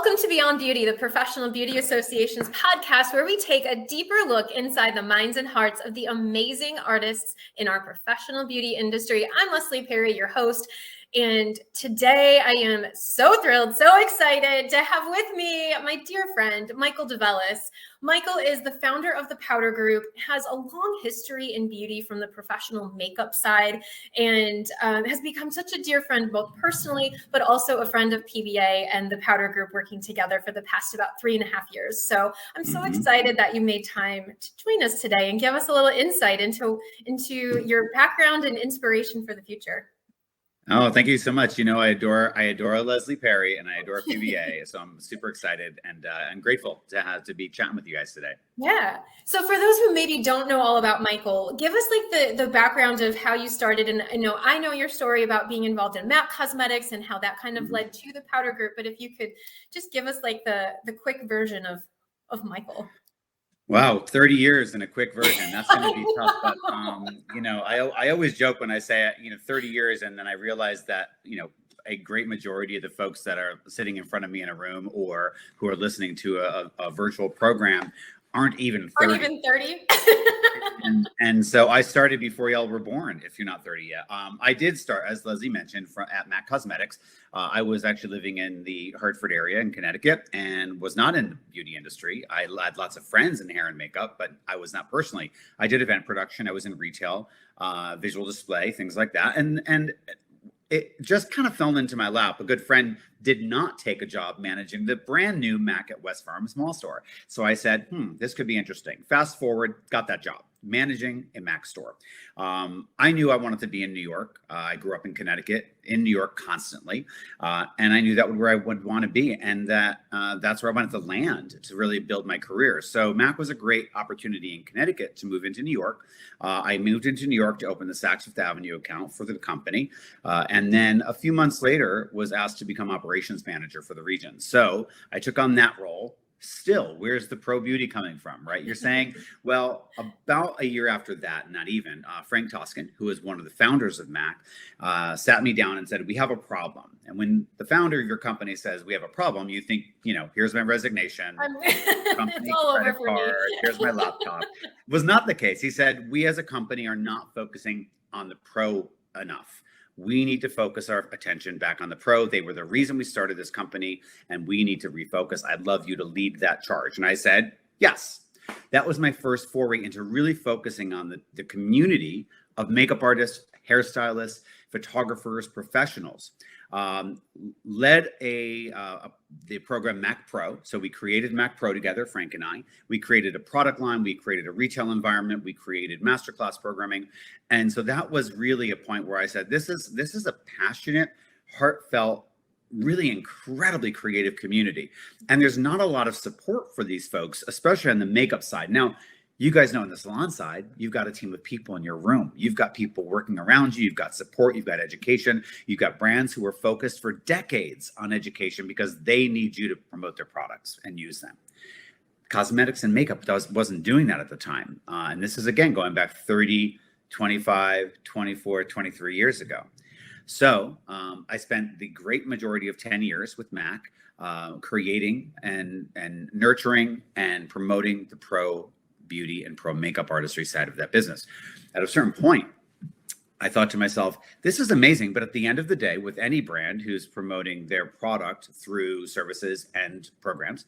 Welcome to Beyond Beauty, the Professional Beauty Association's podcast, where we take a deeper look inside the minds and hearts of the amazing artists in our professional beauty industry. I'm Leslie Perry, your host, and today I am so thrilled, so excited to have with me my dear friend, Michael DeVellis. Michael is the founder of the Powder Group, has a long history in beauty from the professional makeup side, and has become such a dear friend, both personally, but also a friend of PBA and the Powder Group working together for the past about 3.5 years. So I'm so excited that you made time to join us today and give us a little insight into your background and inspiration for the future. Oh, thank you so much. You know, I adore Leslie Perry and I adore PBA. So I'm super excited and I'm grateful to be chatting with you guys today. Yeah. So for those who maybe don't know all about Michael, give us like the background of how you started. And I know your story about being involved in MAC Cosmetics and how that kind of led to the Powder Group. But if you could just give us like the quick version of Michael. Wow, 30 years in a quick version. That's going to be tough. But, I always joke when I say, 30 years, and then I realize that, a great majority of the folks that are sitting in front of me in a room or who are listening to a virtual program aren't even 30. Aren't even 30? and so I started before y'all were born, if you're not 30 yet. I did start, as Leslie mentioned, at MAC Cosmetics. I was actually living in the Hartford area in Connecticut and was not in the beauty industry. I had lots of friends in hair and makeup, but I was not personally. I did event production. I was in retail, visual display, things like that. And it just kind of fell into my lap. A good friend did not take a job managing the brand new MAC at West Farm small store. So I said, this could be interesting. Fast forward, got that job, managing a MAC store. I knew I wanted to be in New York. I grew up in Connecticut, in New York constantly. And I knew that was where I would want to be. And that's where I wanted to land to really build my career. So MAC was a great opportunity in Connecticut to move into New York. I moved into New York to open the Saks Fifth Avenue account for the company. And then a few months later was asked to become operations manager for the region. So I took on that role. Still, where's the pro beauty coming from, right? You're saying, well, about a year after that, not even, Frank Toscan, who is one of the founders of MAC, sat me down and said, we have a problem. And when the founder of your company says we have a problem, you think, here's my resignation, company credit card, here's my laptop. It was not the case. He said, we as a company are not focusing on the pro enough. We need to focus our attention back on the pro. They were the reason we started this company, and we need to refocus. I'd love you to lead that charge. And I said, yes. That was my first foray into really focusing on the community of makeup artists, hairstylists, photographers, professionals. Led the program Mac Pro. So we created Mac Pro together, Frank and I. We created a product line. We created a retail environment. We created masterclass programming. And so that was really a point where I said, this is a passionate, heartfelt, really incredibly creative community. And there's not a lot of support for these folks, especially on the makeup side. Now, you guys know on the salon side, you've got a team of people in your room. You've got people working around you. You've got support. You've got education. You've got brands who are focused for decades on education because they need you to promote their products and use them. Cosmetics and makeup wasn't doing that at the time. And this is, again, going back 30, 25, 24, 23 years ago. So I spent the great majority of 10 years with MAC creating and nurturing and promoting the pro beauty and pro makeup artistry side of that business. At a certain point, I thought to myself, this is amazing. But at the end of the day, with any brand who's promoting their product through services and programs,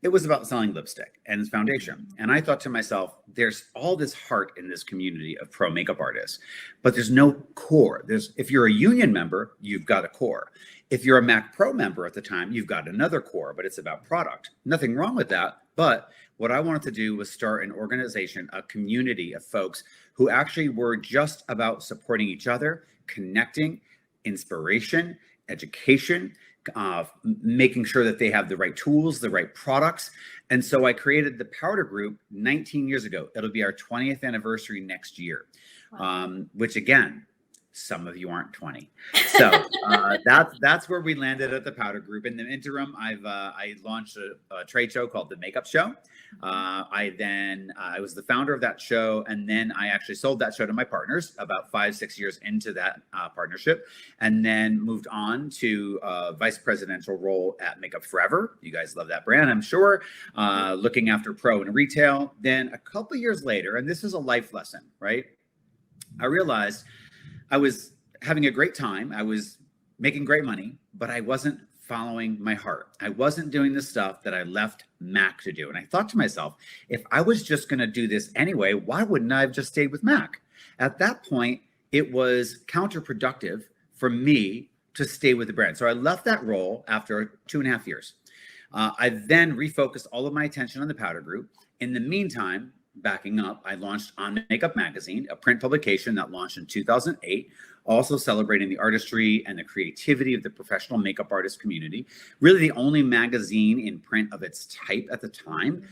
it was about selling lipstick and foundation. And I thought to myself, there's all this heart in this community of pro makeup artists, but there's no core. If you're a union member, you've got a core. If you're a MAC Pro member at the time, you've got another core, but it's about product. Nothing wrong with that. But what I wanted to do was start an organization, a community of folks who actually were just about supporting each other, connecting, inspiration, education, making sure that they have the right tools, the right products. And so I created the Powder Group 19 years ago. It'll be our 20th anniversary next year, which again, Some of you aren't 20. So that's where we landed at the Powder Group. In the interim, I launched a trade show called the Makeup Show. I was the founder of that show, and then I actually sold that show to my partners about 5-6 years into that partnership, and then moved on to a vice presidential role at Makeup Forever. You guys love that brand, I'm sure. Looking after pro and retail. Then a couple years later, and this is a life lesson, right? I realized I was having a great time. I was making great money, but I wasn't following my heart. I wasn't doing the stuff that I left Mac to do. And I thought to myself, if I was just going to do this anyway, why wouldn't I have just stayed with Mac? At that point, it was counterproductive for me to stay with the brand. So I left that role after 2.5 years. I then refocused all of my attention on the Powder Group. In the meantime, backing up, I launched On Makeup Magazine, a print publication that launched in 2008, also celebrating the artistry and the creativity of the professional makeup artist community. Really the only magazine in print of its type at the time.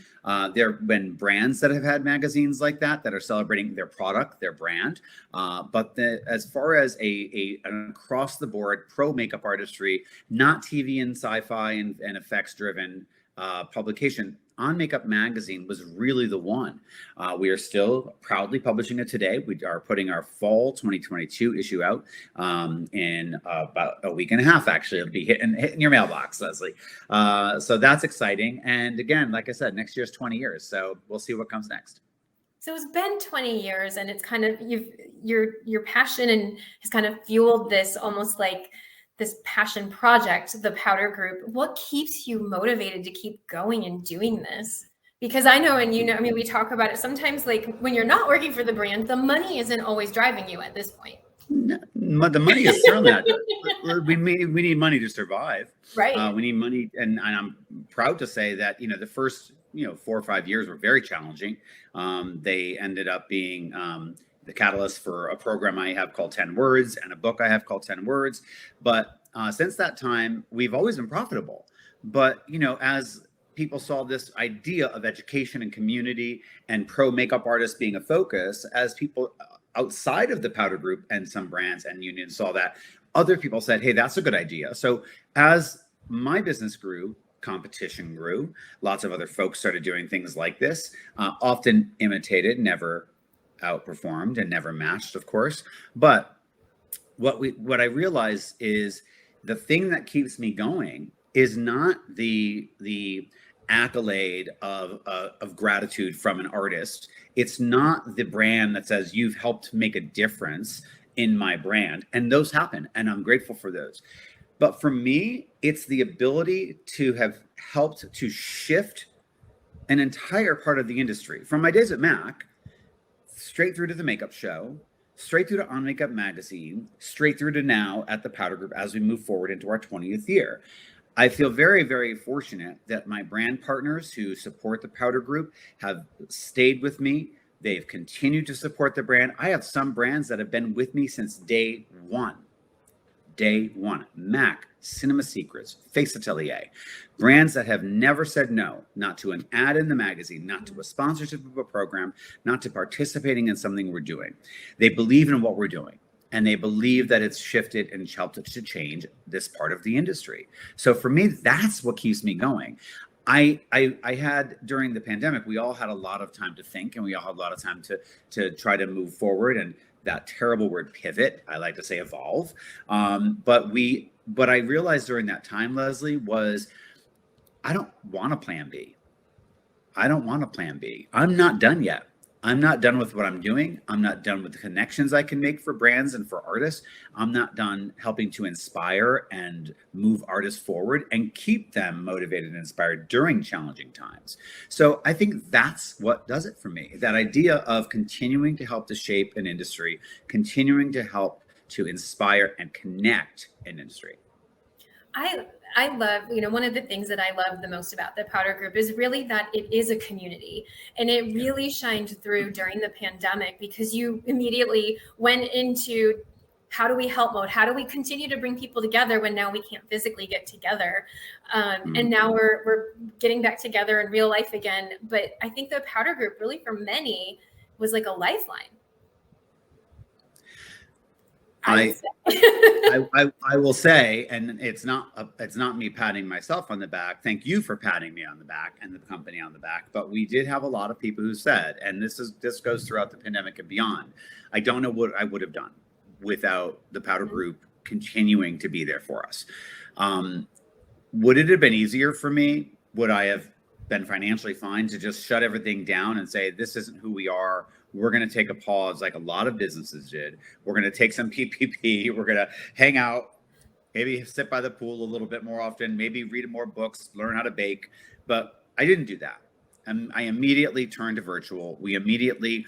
There have been brands that have had magazines like that are celebrating their product, their brand. But as far as an across the board pro makeup artistry, not TV and sci-fi and effects driven publication, On Makeup Magazine was really the one. We are still proudly publishing it today. We are putting our fall 2022 issue out in about a week and a half, actually. It'll be hitting your mailbox, Leslie. So that's exciting. And again, like I said, next year's 20 years. So we'll see what comes next. So it's been 20 years, and it's kind of your passion and has kind of fueled this almost like this passion project, the Powder Group. What keeps you motivated to keep going and doing this? Because I know, and I mean, we talk about it sometimes, like when you're not working for the brand, the money isn't always driving you at this point. No, the money is certainly not. We need money to survive. Right. We need money. And I'm proud to say that, the first, 4 or 5 years were very challenging. They ended up being, the catalyst for a program I have called 10 Words and a book I have called 10 Words. But since that time, we've always been profitable. But, as people saw this idea of education and community and pro makeup artists being a focus, as people outside of the Powder Group and some brands and unions saw that, other people said, hey, that's a good idea. So as my business grew, competition grew, lots of other folks started doing things like this, often imitated, never outperformed and never matched, of course. But what I realized is the thing that keeps me going is not the accolade of gratitude from an artist. It's not the brand that says you've helped make a difference in my brand, and those happen, and I'm grateful for those. But for me, it's the ability to have helped to shift an entire part of the industry from my days at Mac straight through to the Makeup Show, straight through to On Makeup Magazine, straight through to now at the Powder Group as we move forward into our 20th year. I feel very, very fortunate that my brand partners who support the Powder Group have stayed with me. They've continued to support the brand. I have some brands that have been with me since day one. Day one. Mac, Cinema Secrets, Face Atelier. Brands that have never said no, not to an ad in the magazine, not to a sponsorship of a program, not to participating in something we're doing. They believe in what we're doing, and they believe that it's shifted and helped to change this part of the industry. So for me, that's what keeps me going. I had, during the pandemic, we all had a lot of time to think, and we all had a lot of time to try to move forward. And that terrible word pivot, I like to say evolve. But I realized during that time, Leslie, was I don't want a plan B. I don't want a plan B. I'm not done yet. I'm not done with what I'm doing. I'm not done with the connections I can make for brands and for artists. I'm not done helping to inspire and move artists forward and keep them motivated and inspired during challenging times. So I think that's what does it for me. That idea of continuing to help to shape an industry, continuing to help to inspire and connect an industry. I love, one of the things that I love the most about the Powder Group is really that it is a community, and it really shined through during the pandemic because you immediately went into how do we help mode? How do we continue to bring people together when now we can't physically get together? And now we're getting back together in real life again. But I think the Powder Group really for many was like a lifeline. I would say. I will say, and it's not me patting myself on the back. Thank you for patting me on the back and the company on the back. But we did have a lot of people who said, and this goes throughout the pandemic and beyond. I don't know what I would have done without the Powder Group continuing to be there for us. Would it have been easier for me? Would I have been financially fine to just shut everything down and say, this isn't who we are? We're going to take a pause like a lot of businesses did. We're going to take some PPP. We're going to hang out, maybe sit by the pool a little bit more often, maybe read more books, learn how to bake. But I didn't do that. And I immediately turned to virtual. We immediately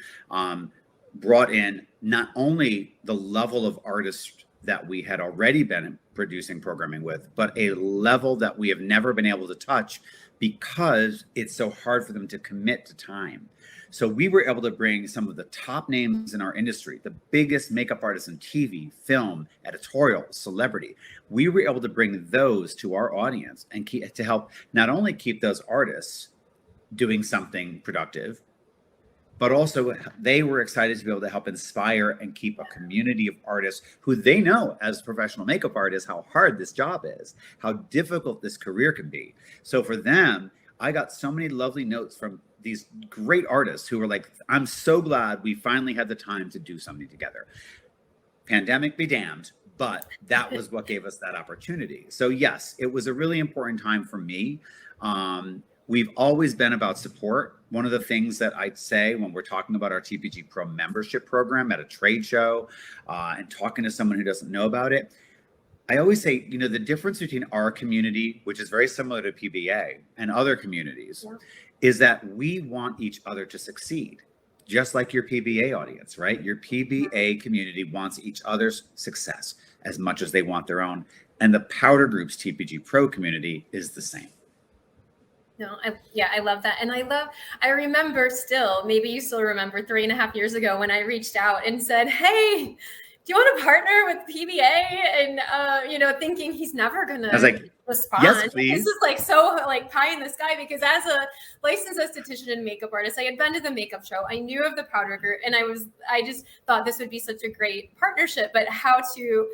brought in not only the level of artists that we had already been producing programming with, but a level that we have never been able to touch because it's so hard for them to commit to time. So we were able to bring some of the top names in our industry, the biggest makeup artists in TV, film, editorial, celebrity. We were able to bring those to our audience and to help not only keep those artists doing something productive, but also they were excited to be able to help inspire and keep a community of artists who they know as professional makeup artists how hard this job is, how difficult this career can be. So for them, I got so many lovely notes from these great artists who were like, I'm so glad we finally had the time to do something together. Pandemic be damned, but that was what gave us that opportunity. So yes, it was a really important time for me. We've always been about support. One of the things that I'd say when we're talking about our TPG Pro membership program at a trade show and talking to someone who doesn't know about it, I always say, you know, the difference between our community, which is very similar to PBA and other communities, is that we want each other to succeed, just like your PBA audience, right? Your PBA community wants each other's success as much as they want their own. And the Powder Group's TPG Pro community is the same. No, I love that. And I remember still, maybe you still remember 3.5 years ago when I reached out and said, hey, do you want to partner with PBA? And, thinking he's never going to respond. Yes, please. This is like so like pie in the sky because as a licensed esthetician and makeup artist, I had been to the makeup show. I knew of the Powder Group and I just thought this would be such a great partnership, but how to,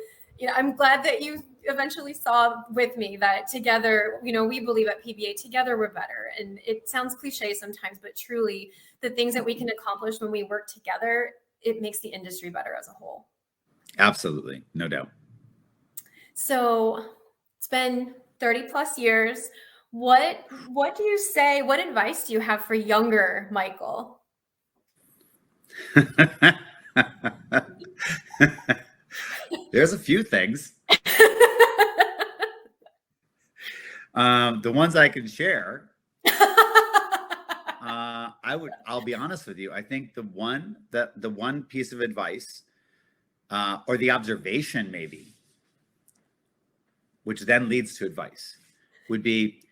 I'm glad that you eventually saw with me that together, we believe at PBA together we're better. And it sounds cliche sometimes, but truly the things that we can accomplish when we work together, it makes the industry better as a whole. Absolutely. No doubt. So it's been 30 plus years. What do you say? What advice do you have for younger Michael? There's a few things. The ones I can share, I'll be honest with you. I think the one piece of advice, or the observation maybe, which then leads to advice, would be,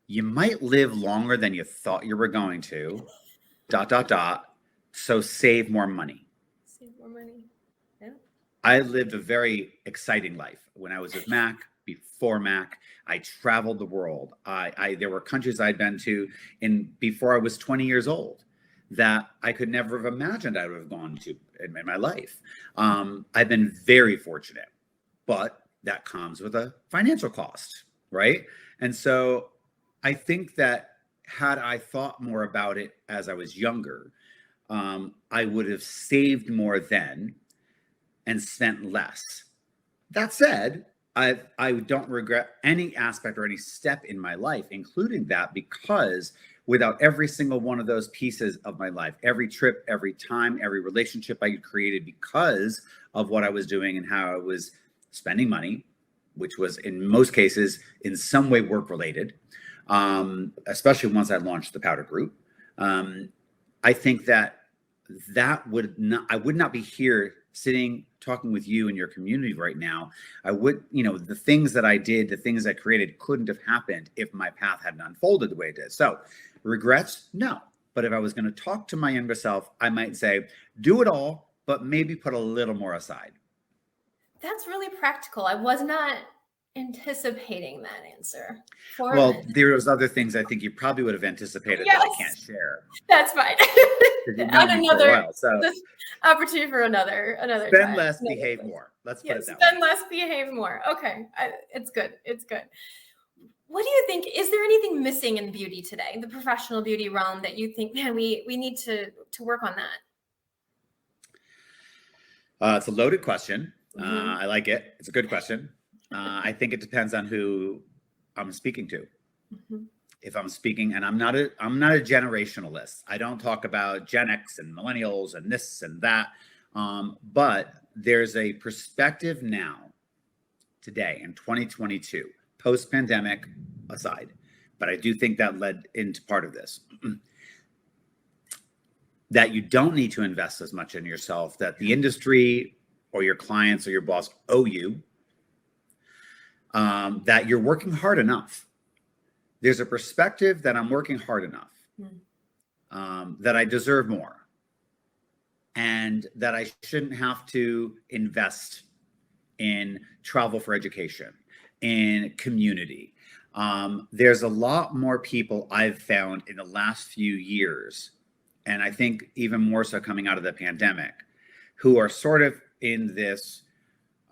you might live longer than you thought you were going to, ... So save more money. Save more money. Yeah. I lived a very exciting life when I was with Mac. Before Mac, I traveled the world. There were countries I'd been to before I was 20 years old that I could never have imagined I would have gone to in my life. I've been very fortunate, but that comes with a financial cost, right? And so I think that had I thought more about it as I was younger, I would have saved more then and spent less. That said, I don't regret any aspect or any step in my life, including that, because without every single one of those pieces of my life, every trip, every time, every relationship I created because of what I was doing and how I was spending money, which was in most cases in some way work related, especially once I launched the Powder Group, I think that I would not be here sitting talking with you and your community right now. I would, the things that I did, the things I created couldn't have happened if my path hadn't unfolded the way it did. So regrets? No. But if I was going to talk to my younger self, I might say, do it all, but maybe put a little more aside. That's really practical. I was not anticipating that answer. Well, there was other things I think you probably would have anticipated that I can't share. That's fine. Because you've known me for a while. So this opportunity for another spend time. less, behave more. Let's put it that way. Spend less, behave more. Okay, it's good. It's good. What do you think? Is there anything missing in beauty today, the professional beauty realm, that you think, man, we need to work on that? It's a loaded question. I like it. It's a good question. I think it depends on who I'm speaking to. If I'm speaking, and I'm not a generationalist. I don't talk about Gen X and millennials and this and that. But there's a perspective now, today in 2022, post-pandemic aside, but I do think that led into part of this, that you don't need to invest as much in yourself, that the industry or your clients or your boss owe you, that you're working hard enough. There's a perspective that I'm working hard enough, that I deserve more, and that I shouldn't have to invest in travel for education, in community. There's a lot more people I've found in the last few years, and I think even more so coming out of the pandemic, who are sort of in this,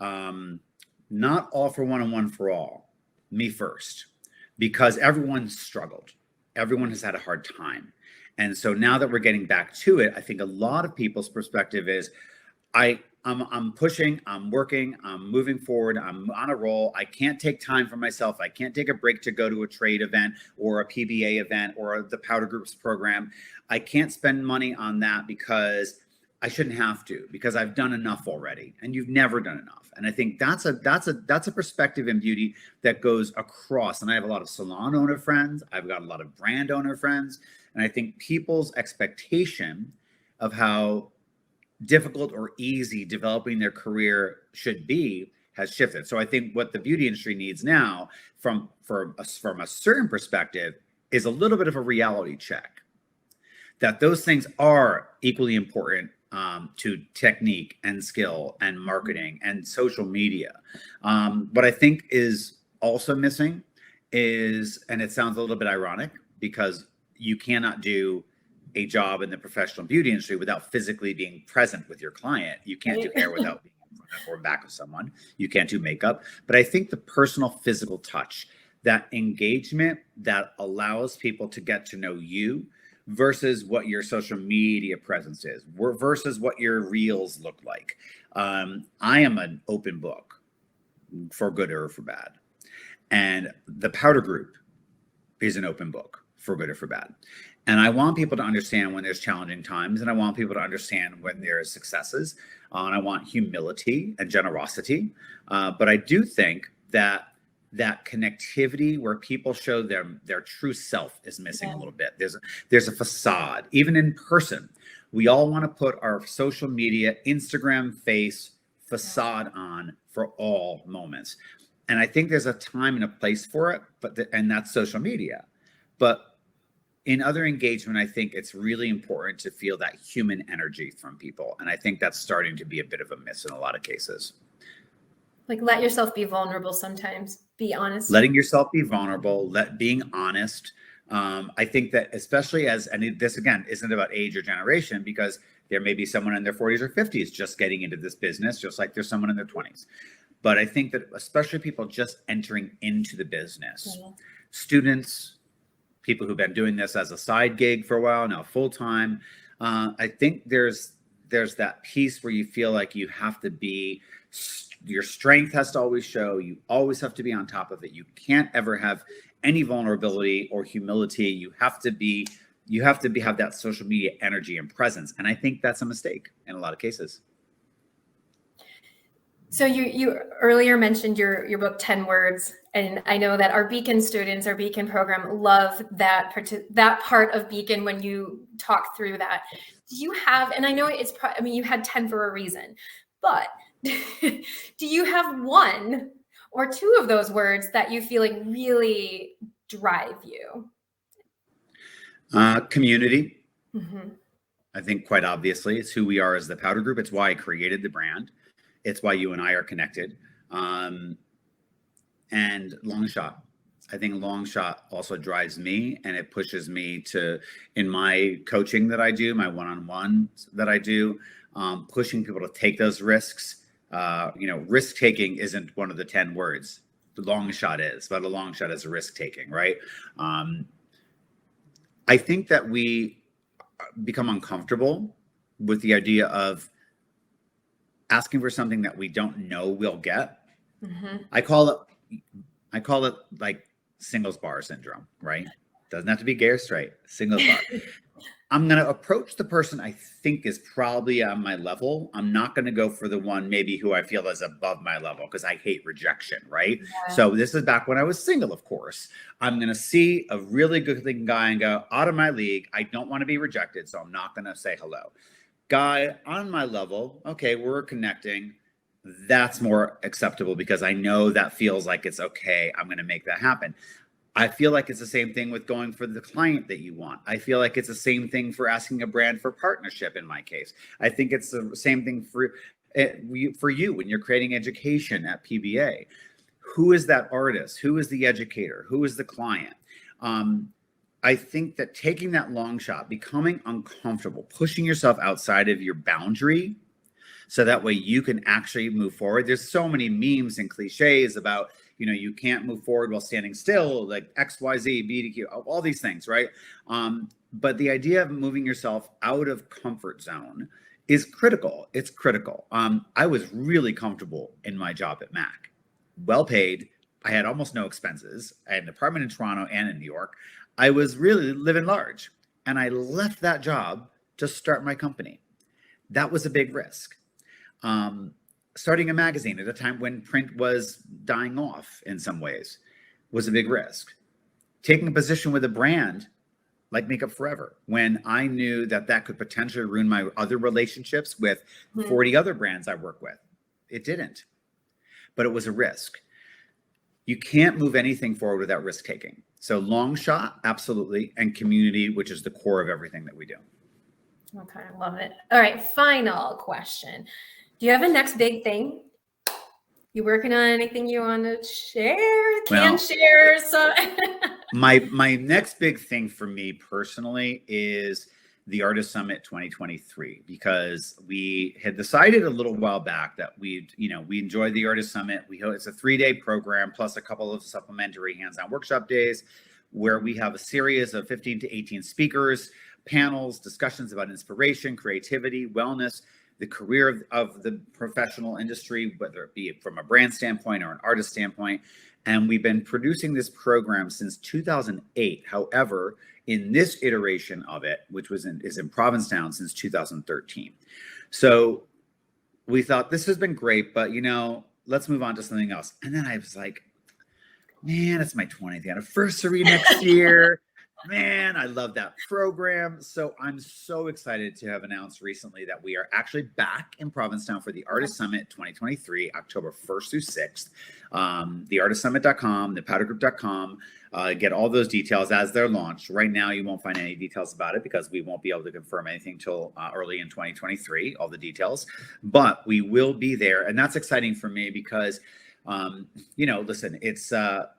not all for one and one for all, me first, because everyone's struggled. Everyone has had a hard time. And so now that we're getting back to it, I think a lot of people's perspective is, I'm pushing, I'm working, I'm moving forward, I'm on a roll. I can't take time for myself. I can't take a break to go to a trade event or a PBA event or the Powder Groups program. I can't spend money on that because I shouldn't have to, because I've done enough already, and you've never done enough. And I think that's a perspective in beauty that goes across. And I have a lot of salon owner friends. I've got a lot of brand owner friends. And I think people's expectation of how difficult or easy developing their career should be has shifted. So I think what the beauty industry needs now, from a certain perspective, is a little bit of a reality check that those things are equally important to technique and skill and marketing and social media. What I think is also missing is, and it sounds a little bit ironic, because you cannot do a job in the professional beauty industry without physically being present with your client. You can't do hair without being in front or back of someone. You can't do makeup. But I think the personal physical touch, that engagement that allows people to get to know you versus what your social media presence is, versus what your reels look like. I am an open book, for good or for bad. And the Powder Group is an open book, for good or for bad. And I want people to understand when there's challenging times, and I want people to understand when there's successes. And I want humility and generosity. But I do think that connectivity where people show their true self is missing a little bit. There's a facade, even in person. We all want to put our social media, Instagram face facade on for all moments. And I think there's a time and a place for it, and that's social media. But in other engagement, I think it's really important to feel that human energy from people. And I think that's starting to be a bit of a miss in a lot of cases. Like, let yourself be vulnerable sometimes. Be honest. Letting yourself be vulnerable, being honest. I think that especially and this again isn't about age or generation, because there may be someone in their 40s or 50s just getting into this business, just like there's someone in their 20s. But I think that especially people just entering into the business, students, people who've been doing this as a side gig for a while, now full-time. I think there's that piece where you feel like you have to be, your strength has to always show, you always have to be on top of it. You can't ever have any vulnerability or humility. You have to have that social media energy and presence. And I think that's a mistake in a lot of cases. So you earlier mentioned your book, 10 Words. And I know that our Beacon students, our Beacon program, love that part of Beacon when you talk through that. Do you have, and I know you had 10 for a reason, but do you have one or two of those words that you feel like really drive you? Community. I think quite obviously it's who we are as the Powder Group. It's why I created the brand. It's why you and I are connected. And long shot. I think long shot also drives me, and it pushes me to, in my coaching that I do, my one-on-ones that I do, pushing people to take those risks. Risk taking isn't one of the 10 words. The long shot is, but a long shot is a risk taking, right? I think that we become uncomfortable with the idea of asking for something that we don't know we'll get. Mm-hmm. I call it like singles bar syndrome, right? Doesn't have to be gay or straight, singles bar. I'm going to approach the person I think is probably on my level. I'm not going to go for the one maybe who I feel is above my level, because I hate rejection, right? Yeah. So this is back when I was single, of course. I'm going to see a really good looking guy and go, out of my league. I don't want to be rejected, so I'm not going to say hello. Guy on my level, okay, we're connecting. That's more acceptable because I know that feels like it's okay. I'm going to make that happen. I feel like it's the same thing with going for the client that you want. I feel like it's the same thing for asking a brand for partnership in my case. I think it's the same thing for you when you're creating education at PBA. Who is that artist? Who is the educator? Who is the client? I think that taking that long shot, becoming uncomfortable, pushing yourself outside of your boundary, so that way you can actually move forward. There's so many memes and cliches about, you can't move forward while standing still, like XYZ, BDQ, all these things, right? But the idea of moving yourself out of comfort zone is critical. It's critical. I was really comfortable in my job at Mac, well paid. I had almost no expenses. I had an apartment in Toronto and in New York. I was really living large, and I left that job to start my company. That was a big risk. Starting a magazine at a time when print was dying off in some ways was a big risk. Taking a position with a brand like Makeup Forever, when I knew that could potentially ruin my other relationships with 40 other brands I work with. It didn't, but it was a risk. You can't move anything forward without risk taking. So long shot, absolutely, and community, which is the core of everything that we do. Okay, I love it. All right, final question. Do you have a next big thing? You working on anything you want to share? Share some. My next big thing for me personally is the Artist Summit 2023, because we had decided a little while back that we enjoy the Artist Summit. It's a 3-day program plus a couple of supplementary hands-on workshop days where we have a series of 15 to 18 speakers, panels, discussions about inspiration, creativity, wellness, the career of the professional industry, whether it be from a brand standpoint or an artist standpoint. And we've been producing this program since 2008. However, in this iteration of it, which is in Provincetown since 2013. So we thought this has been great, but let's move on to something else. And then I was like, man, it's my 20th anniversary next year. Man, I love that program. So I'm so excited to have announced recently that we are actually back in Provincetown for the Artist Summit 2023, October 1st through 6th. TheArtistSummit.com, thepowdergroup.com. Get all those details as they're launched. Right now, you won't find any details about it because we won't be able to confirm anything till early in 2023, all the details. But we will be there. And that's exciting for me because listen, it's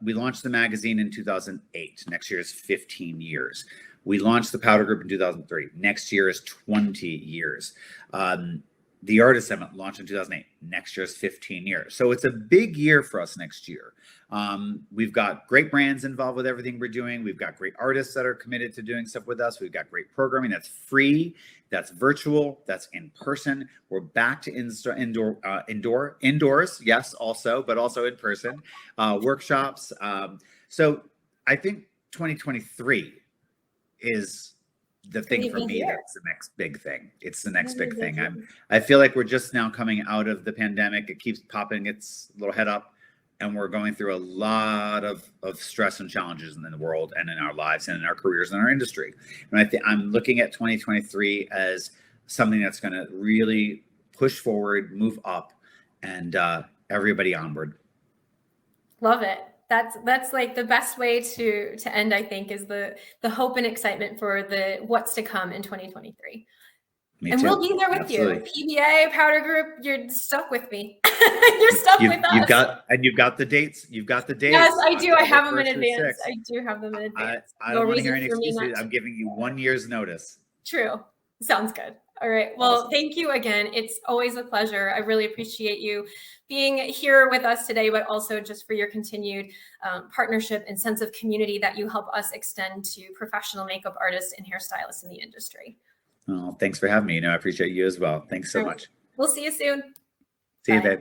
we launched the magazine in 2008. Next year is 15 years. We launched the Powder Group in 2003. Next year is 20 years. The Artist Summit launched in 2008. Next year is 15 years. So it's a big year for us next year. We've got great brands involved with everything we're doing. We've got great artists that are committed to doing stuff with us. We've got great programming that's free, that's virtual, that's in person. We're back to indoors, yes, also, but also in person, workshops. So I think 2023 is the thing for me. That's the next big thing. It's the next big thing. I feel like we're just now coming out of the pandemic. It keeps popping its little head up, and we're going through a lot of stress and challenges in the world and in our lives and in our careers and our industry. And I'm looking at 2023 as something that's going to really push forward, move up, and everybody onward. Love it. That's like the best way to end, I think, is the hope and excitement for the what's to come in 2023. Me And too. we'll be there with Absolutely. you. PBA, Powder Group, you're stuck with me. You're stuck with us. You've got the dates. You've got the dates. Yes, I do. I October have them in 1st through advance. 6th. I do have them in advance. I No don't want to hear reason any for me not excuses. to. I'm giving you 1 year's notice. True. Sounds good. All right. Well, Awesome. thank you again. It's always a pleasure. I really appreciate you being here with us today, but also just for your continued partnership and sense of community that you help us extend to professional makeup artists and hairstylists in the industry. Oh, thanks for having me. I appreciate you as well. Thanks so much. We'll see you soon. See you, Bye. babe.